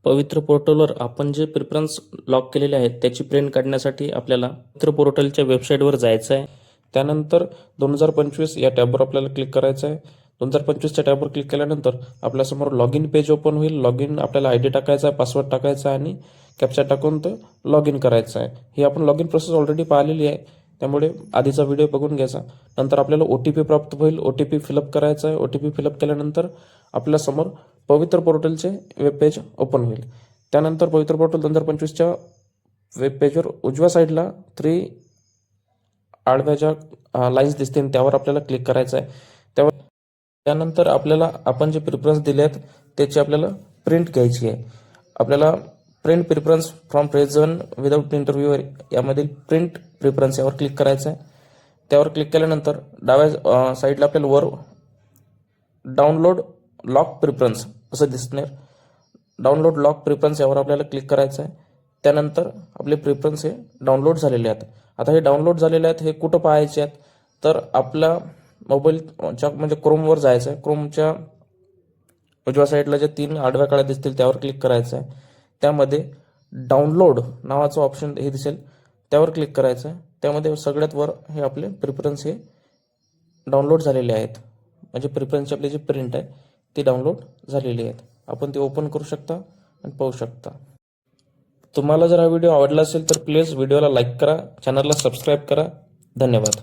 पवित्र पोर्टलवर आपण जे प्रिफरन्स लॉक केलेले आहेत त्याची प्रिंट काढण्यासाठी आपल्याला पवित्र पोर्टलच्या वेबसाईटवर जायचं आहे. त्यानंतर 2025 या टॅबवर आपल्याला क्लिक करायचं आहे. 2025च्या टॅबवर क्लिक केल्यानंतर आपल्यासमोर लॉग इन पेज ओपन होईल. लॉग इन आपल्याला ID टाकायचा आहे, पासवर्ड टाकायचा आहे आणि कॅप्चा टाकून ते लॉग इन करायचं आहे. ही आपण लॉग इन प्रोसेस ऑलरेडी पाहिलेली आहे, त्यामुळे आधीचा व्हिडिओ बघून घ्यायचा. नंतर आपल्याला OTP प्राप्त होईल. OTP फिलअप करायचा आहे. OTP फिलअप केल्यानंतर आपल्यासमोर पवित्र पोर्टलचे वेब पेज ओपन होईल. त्यानंतर पवित्र पोर्टल 2025च्या वेब पेजवर उजव्या साईडला 3 आडव्या ज्या लाईन्स दिसतील त्यावर आपल्याला क्लिक करायचं आहे. त्यानंतर आपल्याला आपण जे प्रिफरन्स दिले आहेत त्याची आपल्याला प्रिंट घ्यायची आहे. आपल्याला print preference from present without interview यामधील प्रिंट प्रिफरन्स यावर क्लिक करायचं आहे. त्यावर क्लिक केल्यानंतर डाव्या साईडला आपल्याला वर डाउनलोड लॉक प्रिफरन्स असं दिसणार. डाउनलोड लॉक प्रिफरन्स यावर आपल्याला क्लिक करायचं आहे. त्यानंतर आपले प्रिफरन्स हे डाउनलोड झालेले आहेत. आता हे डाउनलोड झालेले आहेत हे कुठं पाहायचे आहेत तर आपल्या मोबाईलच्या म्हणजे क्रोमवर जायचं आहे. क्रोमच्या उजव्या साईडला जे 3 आडव्या कळ्या दिसतील त्यावर क्लिक करायचं आहे. त्यामध्ये डाउनलोड नावाचं ऑप्शन हे दिसेल त्यावर क्लिक करायचं आहे. त्यामध्ये सगळ्यात वर हे आपले प्रिफरन्स हे डाउनलोड झालेले आहेत. म्हणजे प्रिफरन्सची आपली जी प्रिंट आहे ती डाउनलोड झालेली आहेत. आपण ते ओपन करू शकता आणि पाहू शकता. तुम्हाला जर हा व्हिडिओ आवडला असेल तर प्लीज व्हिडिओला लाईक करा, चॅनलला सबस्क्राईब करा. धन्यवाद.